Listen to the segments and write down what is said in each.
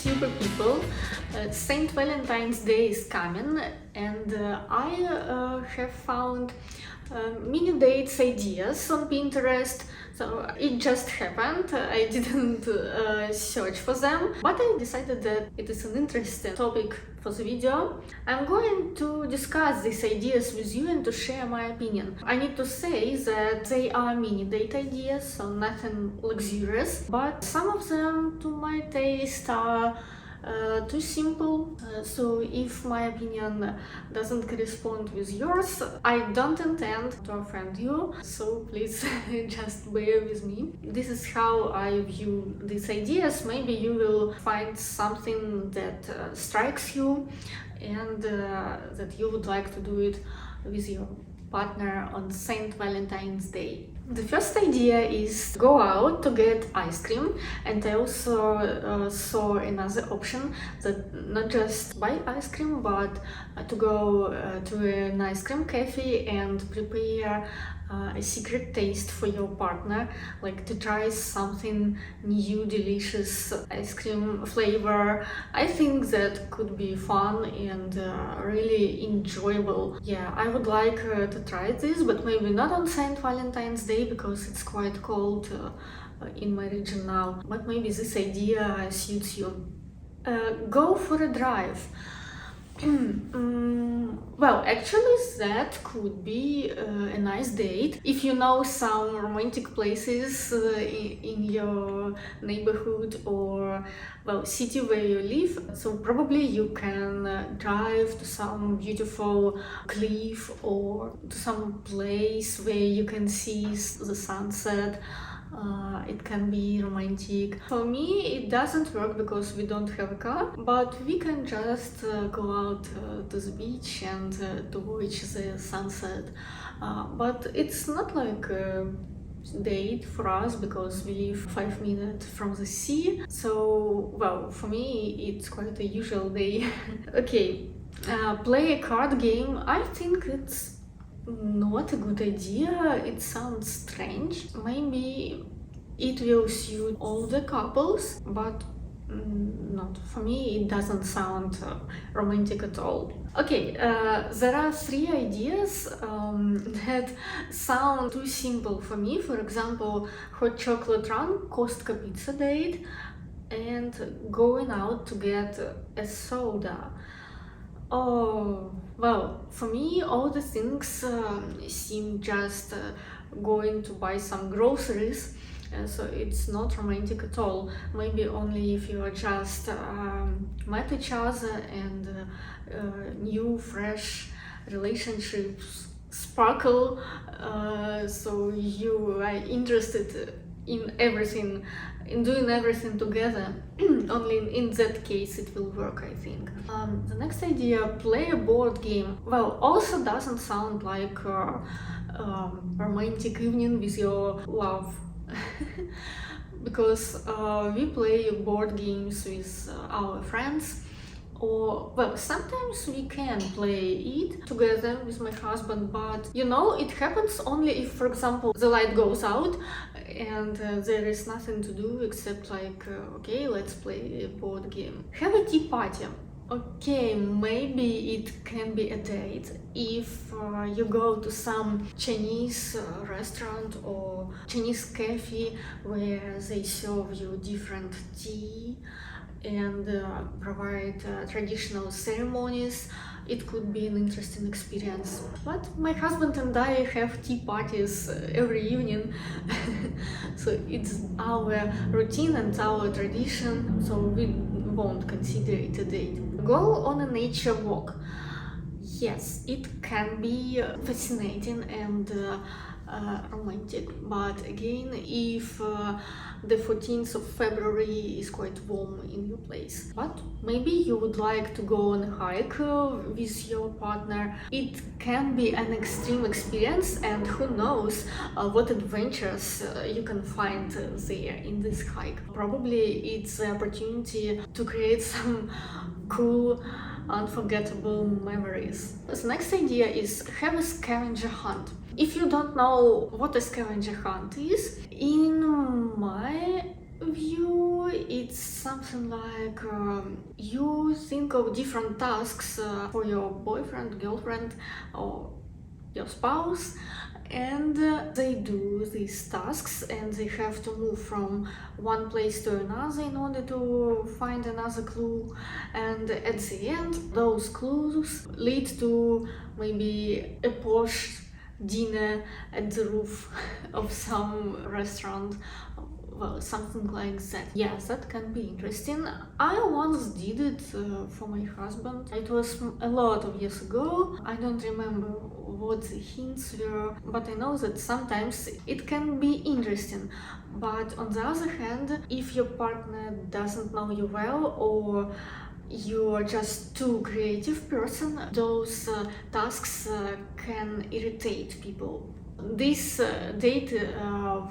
super people. Saint Valentine's Day is coming, and I have found mini dates ideas on Pinterest. So it just happened. I didn't search for them, but I decided that it is an interesting topic for the video. I'm going to discuss these ideas with you and to share my opinion. I need to say that they are mini date ideas, so nothing luxurious, but some of them, to my taste, are too simple. So if my opinion doesn't correspond with yours, I don't intend to offend you, so please just bear with me. This is how I view these ideas. Maybe you will find something that strikes you and that you would like to do it with your partner on Saint Valentine's Day. The first idea is go out to get ice cream, and I also saw another option that not just buy ice cream, but to go to an ice cream cafe and prepare a secret taste for your partner, like to try something new, delicious ice cream flavor. I think that could be fun and really enjoyable. Yeah, I would like to try this, but maybe not on Saint Valentine's Day because it's quite cold in my region now. But maybe this idea suits you. Go for a drive. Well, actually that could be a nice date if you know some romantic places in your neighborhood or, well, city where you live. So probably you can drive to some beautiful cliff or to some place where you can see the sunset. It can be romantic. For me, it doesn't work because we don't have a car, but we can just go out to the beach and to watch the sunset. But it's not like a date for us because we live 5 minutes from the sea. So, well, for me, it's quite a usual day. Okay, play a card game. I think it's not a good idea. It sounds strange. Maybe it will suit all the couples, but not for me. It doesn't sound romantic at all. Okay, there are 3 ideas that sound too simple for me. For example, hot chocolate run, Costco pizza date, and going out to get a soda. Oh, well, for me, all the things seem just going to buy some groceries, so it's not romantic at all. Maybe only if you are just met each other and new, fresh relationships sparkle, so you are interested in everything, in doing everything together. Only in that case it will work, I think. The next idea, play a board game. Well, also doesn't sound like a romantic evening with your love. Because we play board games with our friends, or, well, sometimes we can play it together with my husband, but you know, it happens only if, for example, the light goes out and there is nothing to do except like, okay, let's play a board game. Have a tea party. Okay, maybe it can be a date if you go to some Chinese restaurant or Chinese cafe where they serve you different tea and provide traditional ceremonies. It could be an interesting experience. But my husband and I have tea parties every evening, so it's our routine and our tradition, so we won't consider it a date. Go on a nature walk. Yes, it can be fascinating and romantic, but again, if the 14th of February is quite warm in your place. But maybe you would like to go on a hike with your partner. It can be an extreme experience, and who knows what adventures you can find there in this hike. Probably it's the opportunity to create some cool, unforgettable memories. The next idea is have a scavenger hunt. If you don't know what a scavenger hunt is, in my view, it's something like you think of different tasks for your boyfriend, girlfriend, or your spouse, and they do these tasks and they have to move from one place to another in order to find another clue, and at the end those clues lead to maybe a posh dinner at the roof of some restaurant. Well, something like that. Yes, that can be interesting. I once did it for my husband. It was a lot of years ago. I don't remember what the hints were, but I know that sometimes it can be interesting. But on the other hand, if your partner doesn't know you well, or you're just too creative person, those tasks can irritate people. This date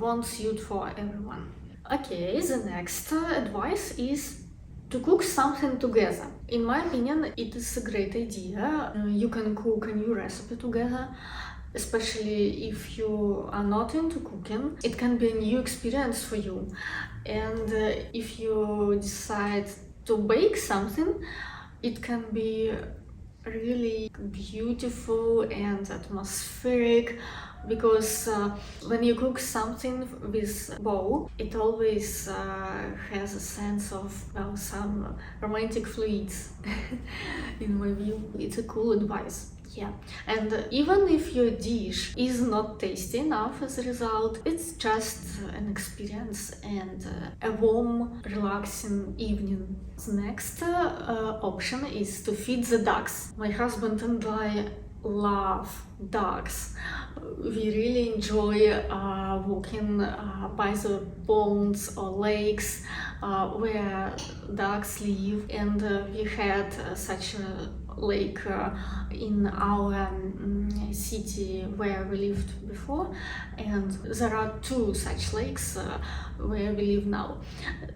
won't suit for everyone. Okay, the next advice is to cook something together. In my opinion, it is a great idea. You can cook a new recipe together, especially if you are not into cooking. It can be a new experience for you. And if you decide to bake something, it can be really beautiful and atmospheric, because when you cook something with bow, it always has a sense of, well, some romantic fluids. In my view, it's a cool advice. Yeah, and even if your dish is not tasty enough as a result, it's just an experience and a warm, relaxing evening. The next option is to feed the ducks. My husband and I love ducks. We really enjoy walking by the ponds or lakes where ducks live, and we had such a lake in our city where we lived before, and there are two such lakes where we live now.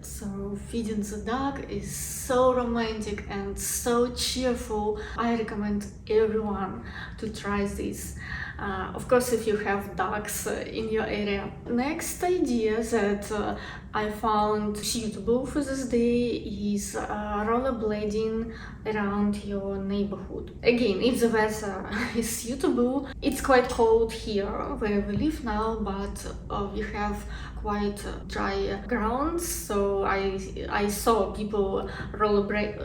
So feeding the duck is so romantic and so cheerful. I recommend everyone to try this. Of course, if you have ducks in your area. Next idea that I found suitable for this day is rollerblading around your neighborhood. Again, if the weather is suitable, it's quite cold here where we live now, but we have quite dry grounds, so I saw people rollerblading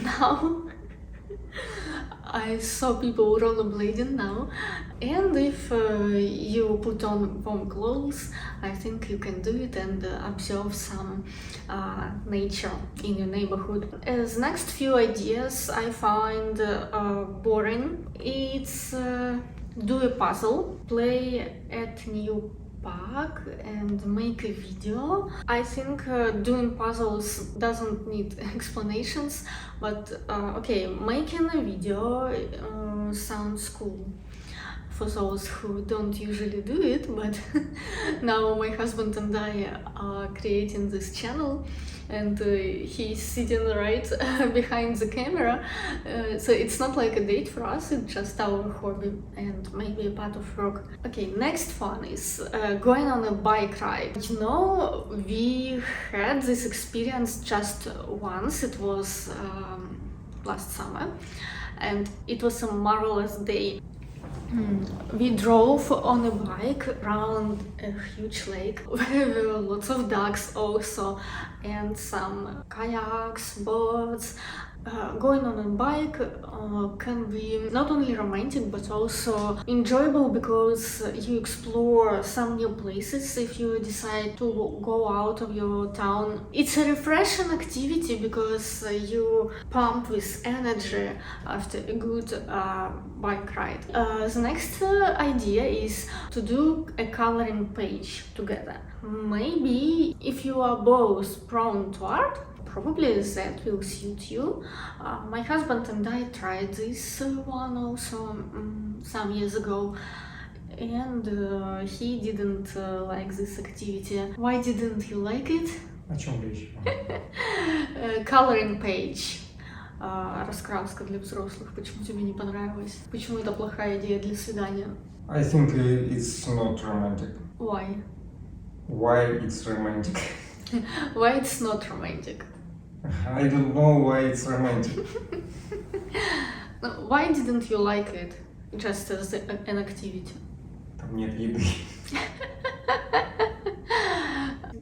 now. I saw people rollerblading now, and if you put on warm clothes, I think you can do it and observe some nature in your neighborhood. As next few ideas I find boring. It's do a puzzle, play at new park and make a video. I think doing puzzles doesn't need explanations, but okay, making a video sounds cool for those who don't usually do it, but now my husband and I are creating this channel, and he's sitting right behind the camera, so it's not like a date for us, it's just our hobby and maybe a part of work. Okay, next one is going on a bike ride. You know, we had this experience just once. It was last summer, and it was a marvelous day. We drove on a bike around a huge lake where there were lots of ducks also, and some kayaks, boats. Going on a bike can be not only romantic but also enjoyable, because you explore some new places if you decide to go out of your town. It's a refreshing activity because you pump with energy after a good bike ride. The next idea is to do a coloring page together. Maybe if you are both prone to art, probably that will suit you. My husband and I tried this one also some years ago, and he didn't like this activity. Why didn't you like it? О чем речь? Coloring page. раскраска для взрослых? Почему тебе не понравилось? Почему это плохая идея для свидания? I think it's not romantic. Why? Why it's romantic? Why it's not romantic? I don't know why it's romantic. Why didn't you like it just as an activity? Там нет еды.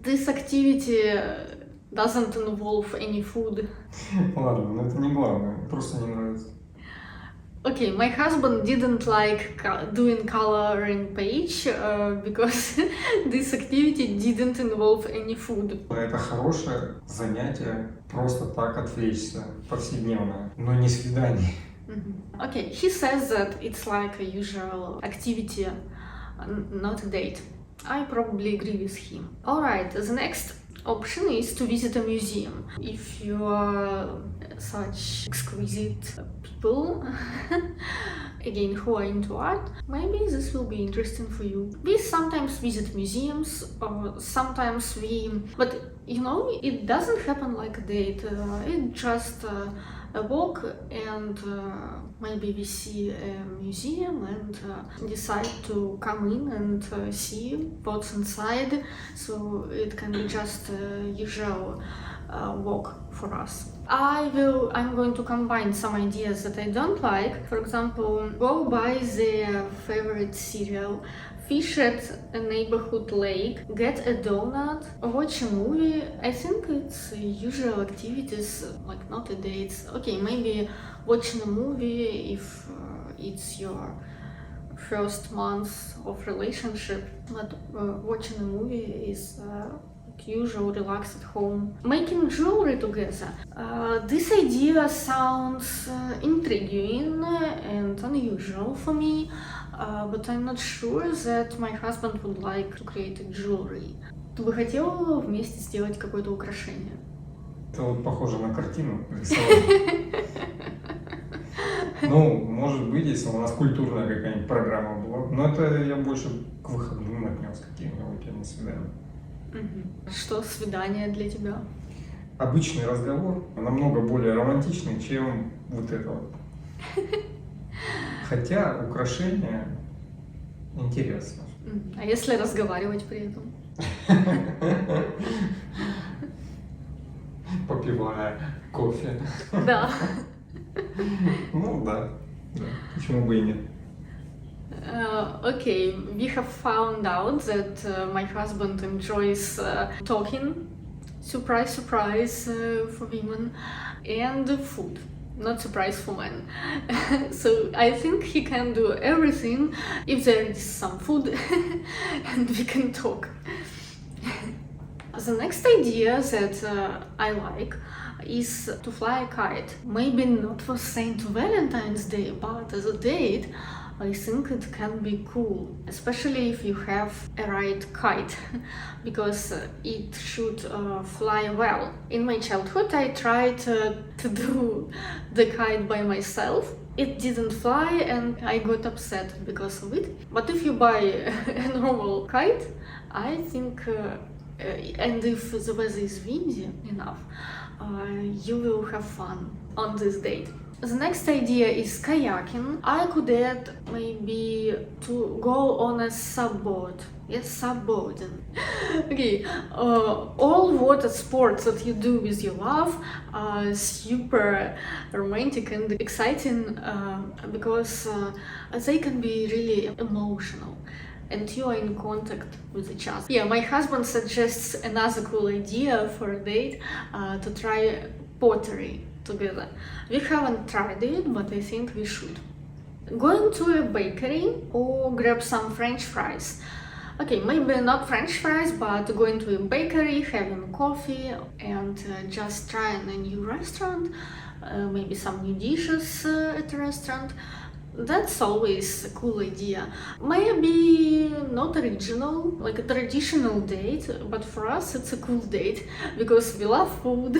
This activity doesn't involve any food. Ладно, но это не главное, просто не нравится. Okay, my husband didn't like doing coloring page because this activity didn't involve any food. Это хорошее занятие, просто так отвлечься, повседневное, но не свидание. Okay, he says that it's like a usual activity, not a date. I probably agree with him. Alright, the next option is to visit a museum. If you are such exquisite people, again, who are into art, maybe this will be interesting for you. We sometimes visit museums, or sometimes but you know, it doesn't happen like a date. It's just a walk, and maybe we see a museum and decide to come in and see what's inside. So it can be just a usual walk for us. I'm going to combine some ideas that I don't like. For example, go buy their favorite cereal, fish at a neighborhood lake, get a donut, watch a movie. I think it's usual activities, like not a date. Okay, maybe watching a movie if it's your first month of relationship, but watching a movie is usual, relax at home. Making jewelry together. This idea sounds intriguing and unusual for me, but I'm not sure that my husband would like to create a jewelry. Ты бы хотела вместе сделать какое-то украшение? Это вот похоже на картину рисовать. Ну, может быть, если у нас культурная какая-нибудь программа была. Но это я больше к выходным отнес каким-нибудь, а не свидание. Что свидание для тебя? Обычный разговор намного более романтичный, чем вот это вот. Хотя украшения интересно. А если разговаривать при этом? Попивая кофе. Да. Ну да, почему бы и нет. Okay, we have found out that my husband enjoys talking, surprise, surprise for women, and food, not surprise for men. So I think he can do everything if there is some food and we can talk. The next idea that I like is to fly a kite. Maybe not for Saint Valentine's Day, but as a date, I think it can be cool, especially if you have a right kite, because it should fly well. In my childhood, I tried to do the kite by myself. It didn't fly and I got upset because of it. But if you buy a normal kite, I think, and if the weather is windy enough, you will have fun on this date. The next idea is kayaking. I could add maybe to go on a subboard. Yes, subboarding. Okay, all water sports that you do with your love are super romantic and exciting because they can be really emotional and you are in contact with each other. Yeah, my husband suggests another cool idea for a date to try pottery together. We haven't tried it, but I think we should. Going to a bakery or grab some French fries. Okay, maybe not French fries, but going to a bakery, having coffee, and just trying a new restaurant, maybe some new dishes at a restaurant. That's always a cool idea. Maybe not original, like a traditional date, but for us it's a cool date because we love food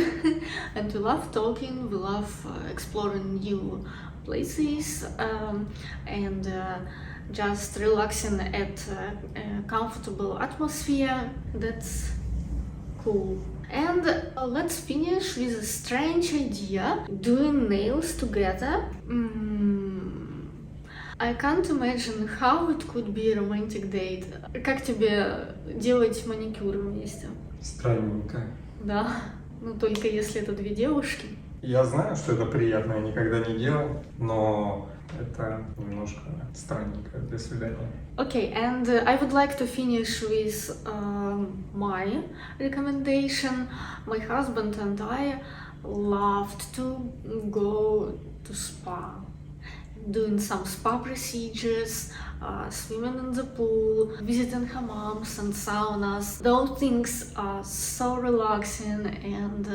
and we love talking, we love exploring new places and just relaxing at a comfortable atmosphere. That's Cool. And let's finish with a strange idea, doing nails together. I can't imagine how it could be a romantic date. Как тебе делать маникюр вместе? Странненько. Да, ну только если это две девушки. Я знаю, что это приятно, я никогда не делал, но это немножко странненько для свидания. Okay, and I would like to finish with my recommendation. My husband and I loved to go to spa, doing some spa procedures, swimming in the pool, visiting hammams and saunas. Those things are so relaxing, and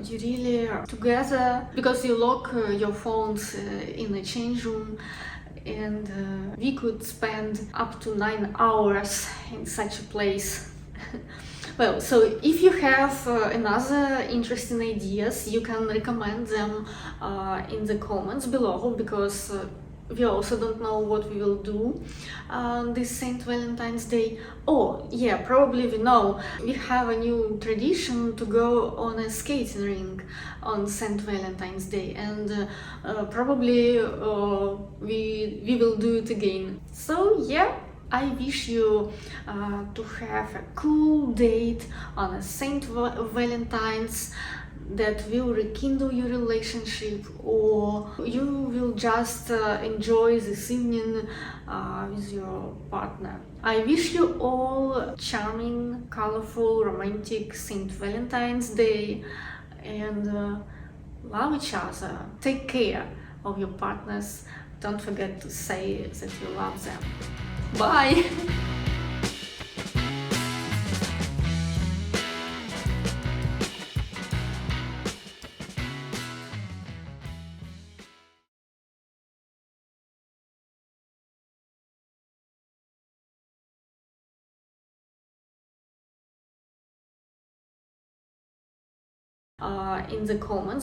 you really are together because you lock your phones in a change room, and we could spend up to 9 hours in such a place. Well, so if you have another interesting ideas, you can recommend them in the comments below, because we also don't know what we will do this Saint Valentine's Day. Oh yeah, probably we know we have a new tradition to go on a skating rink on Saint Valentine's Day, and probably we will do it again. So yeah, I wish you to have a cool date on a Saint Valentine's that will rekindle your relationship, or you will just enjoy this evening with your partner. I wish you all charming, colorful, romantic Saint Valentine's Day, and love each other. Take care of your partners. Don't forget to say that you love them. Bye! In the comments